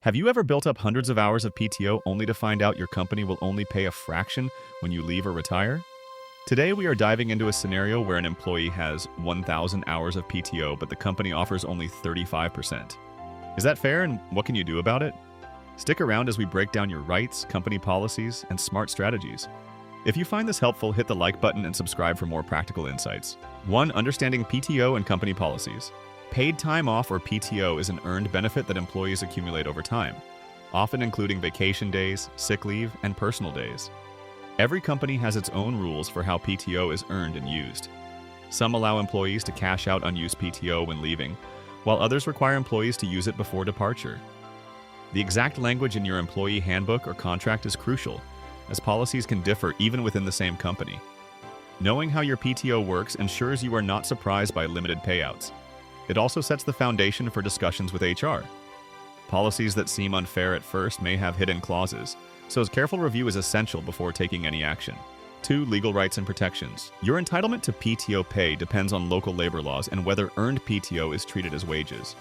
Have you ever built up hundreds of hours of PTO only to find out your company will only pay a fraction when you leave or retire? Today, we are diving into a scenario where an employee has 1,000 hours of PTO, but the company offers only 35%. Is that fair, and what can you do about it? Stick around as we break down your rights, company policies, and smart strategies. If you find this helpful, hit the like button and subscribe for more practical insights. 1. Understanding PTO and company policies. Paid time off, or PTO, is an earned benefit that employees accumulate over time, often including vacation days, sick leave, and personal days. Every company has its own rules for how PTO is earned and used. Some allow employees to cash out unused PTO when leaving, while others require employees to use it before departure. The exact language in your employee handbook or contract is crucial, as policies can differ even within the same company. Knowing how your PTO works ensures you are not surprised by limited payouts. It also sets the foundation for discussions with HR. Policies that seem unfair at first may have hidden clauses, so a careful review is essential before taking any action. 2. Legal rights and protections. Your entitlement to PTO pay depends on local labor laws and whether earned PTO is treated as wages.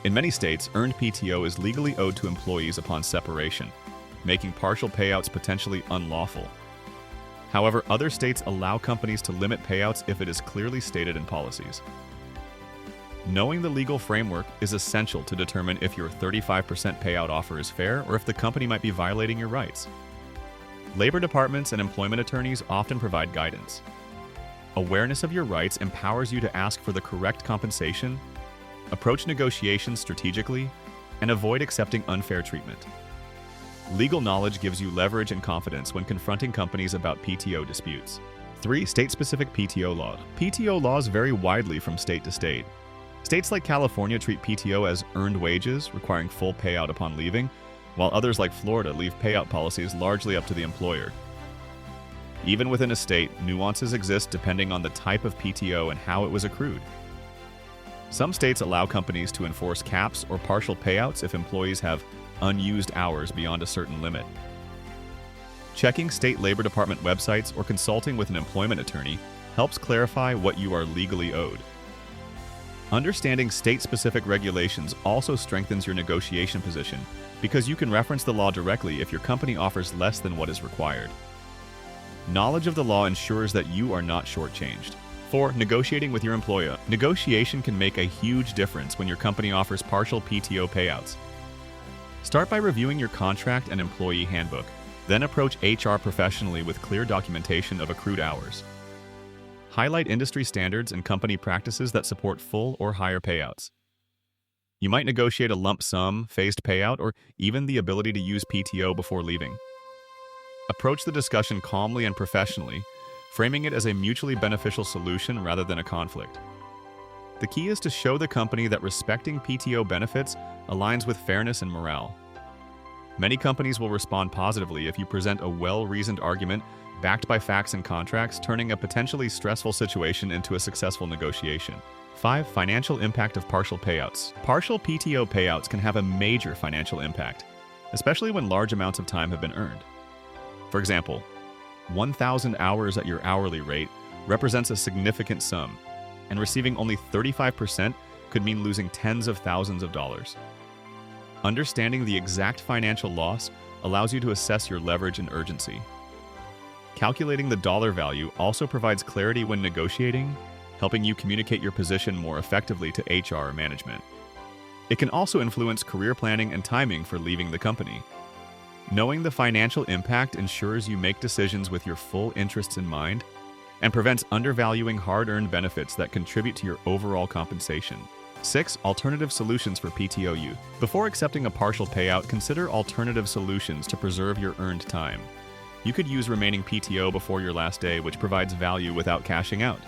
In many states, earned PTO is legally owed to employees upon separation, making partial payouts potentially unlawful. However, other states allow companies to limit payouts if it is clearly stated in policies. Knowing the legal framework is essential to determine if your 35% payout offer is fair or if the company might be violating your rights. Labor departments and employment attorneys often provide guidance. Awareness of your rights empowers you to ask for the correct compensation, approach negotiations strategically, and avoid accepting unfair treatment. Legal knowledge gives you leverage and confidence when confronting companies about PTO disputes. 3. State-specific PTO law. PTO laws vary widely from state to state. States like California treat PTO as earned wages, requiring full payout upon leaving, while others like Florida leave payout policies largely up to the employer. Even within a state, nuances exist depending on the type of PTO and how it was accrued. Some states allow companies to enforce caps or partial payouts if employees have unused hours beyond a certain limit. Checking state labor department websites or consulting with an employment attorney helps clarify what you are legally owed. Understanding state-specific regulations also strengthens your negotiation position because you can reference the law directly if your company offers less than what is required. Knowledge of the law ensures that you are not shortchanged. 4. Negotiating with your employer. Negotiation can make a huge difference when your company offers partial PTO payouts. Start by reviewing your contract and employee handbook, then approach HR professionally with clear documentation of accrued hours. Highlight industry standards and company practices that support full or higher payouts. You might negotiate a lump sum, phased payout, or even the ability to use PTO before leaving. Approach the discussion calmly and professionally, framing it as a mutually beneficial solution rather than a conflict. The key is to show the company that respecting PTO benefits aligns with fairness and morale. Many companies will respond positively if you present a well-reasoned argument backed by facts and contracts, turning a potentially stressful situation into a successful negotiation. 5. Financial impact of partial payouts. Partial PTO payouts can have a major financial impact, especially when large amounts of time have been earned. For example, 1,000 hours at your hourly rate represents a significant sum, and receiving only 35% could mean losing tens of thousands of dollars. Understanding the exact financial loss allows you to assess your leverage and urgency. Calculating the dollar value also provides clarity when negotiating, helping you communicate your position more effectively to HR or management. It can also influence career planning and timing for leaving the company. Knowing the financial impact ensures you make decisions with your full interests in mind and prevents undervaluing hard-earned benefits that contribute to your overall compensation. 6. Alternative solutions for PTO use. Before accepting a partial payout, consider alternative solutions to preserve your earned time. You could use remaining PTO before your last day, which provides value without cashing out.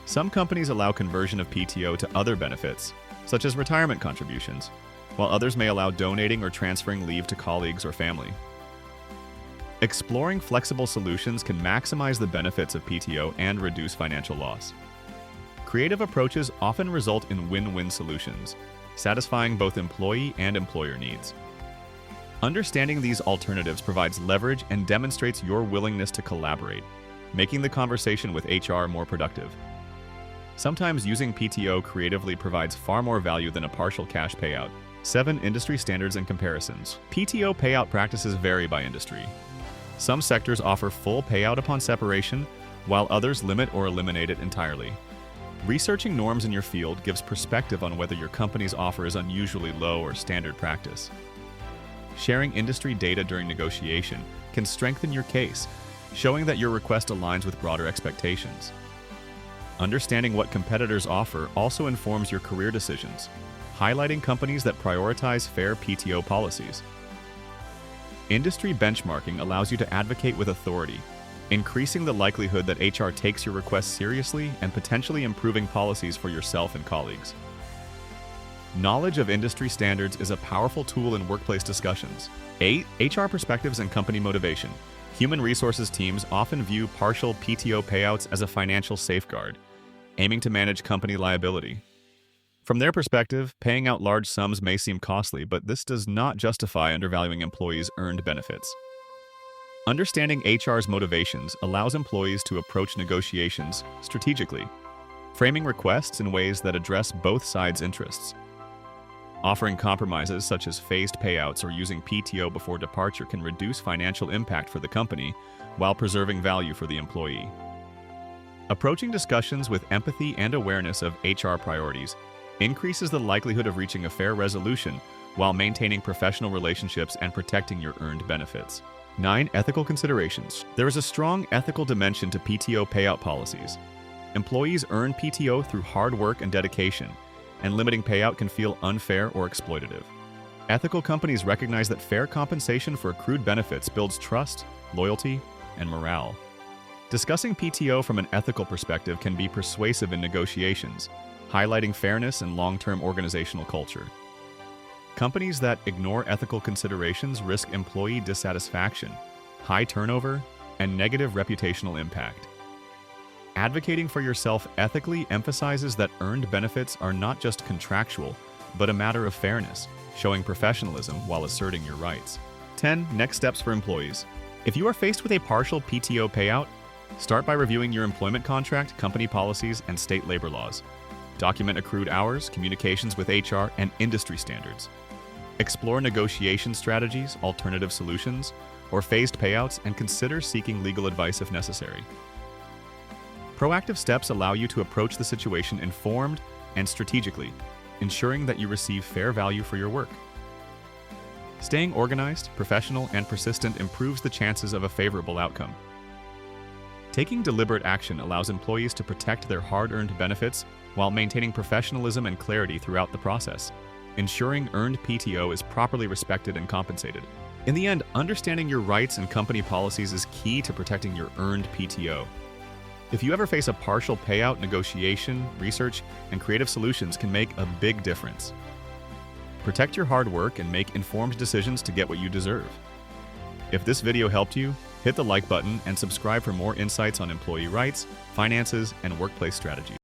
Some companies allow conversion of PTO to other benefits, such as retirement contributions, while others may allow donating or transferring leave to colleagues or family. Exploring flexible solutions can maximize the benefits of PTO and reduce financial loss. Creative approaches often result in win-win solutions, satisfying both employee and employer needs. Understanding these alternatives provides leverage and demonstrates your willingness to collaborate, making the conversation with HR more productive. Sometimes using PTO creatively provides far more value than a partial cash payout, 7. Industry standards and comparisons. PTO payout practices vary by industry. Some sectors offer full payout upon separation, while others limit or eliminate it entirely. Researching norms in your field gives perspective on whether your company's offer is unusually low or standard practice. Sharing industry data during negotiation can strengthen your case, showing that your request aligns with broader expectations. Understanding what competitors offer also informs your career decisions, highlighting companies that prioritize fair PTO policies. Industry benchmarking allows you to advocate with authority, increasing the likelihood that HR takes your request seriously and potentially improving policies for yourself and colleagues. Knowledge of industry standards is a powerful tool in workplace discussions. 8. HR perspectives and company motivation. Human resources teams often view partial PTO payouts as a financial safeguard, aiming to manage company liability. From their perspective, paying out large sums may seem costly, but this does not justify undervaluing employees' earned benefits. Understanding HR's motivations allows employees to approach negotiations strategically, framing requests in ways that address both sides' interests. Offering compromises such as phased payouts or using PTO before departure can reduce financial impact for the company while preserving value for the employee. Approaching discussions with empathy and awareness of HR priorities increases the likelihood of reaching a fair resolution while maintaining professional relationships and protecting your earned benefits. 9. Ethical considerations. There is a strong ethical dimension to PTO payout policies. Employees earn PTO through hard work and dedication, and limiting payout can feel unfair or exploitative. Ethical companies recognize that fair compensation for accrued benefits builds trust, loyalty, and morale. Discussing PTO from an ethical perspective can be persuasive in negotiations, highlighting fairness and long-term organizational culture. Companies that ignore ethical considerations risk employee dissatisfaction, high turnover, and negative reputational impact. Advocating for yourself ethically emphasizes that earned benefits are not just contractual, but a matter of fairness, showing professionalism while asserting your rights. 10. Next steps for employees. If you are faced with a partial PTO payout, start by reviewing your employment contract, company policies, and state labor laws. Document accrued hours, communications with HR, and industry standards. Explore negotiation strategies, alternative solutions, or phased payouts, and consider seeking legal advice if necessary. Proactive steps allow you to approach the situation informed and strategically, ensuring that you receive fair value for your work. Staying organized, professional, and persistent improves the chances of a favorable outcome. Taking deliberate action allows employees to protect their hard-earned benefits while maintaining professionalism and clarity throughout the process, ensuring earned PTO is properly respected and compensated. In the end, understanding your rights and company policies is key to protecting your earned PTO. If you ever face a partial payout, negotiation, research, and creative solutions can make a big difference. Protect your hard work and make informed decisions to get what you deserve. If this video helped you, hit the like button and subscribe for more insights on employee rights, finances, and workplace strategies.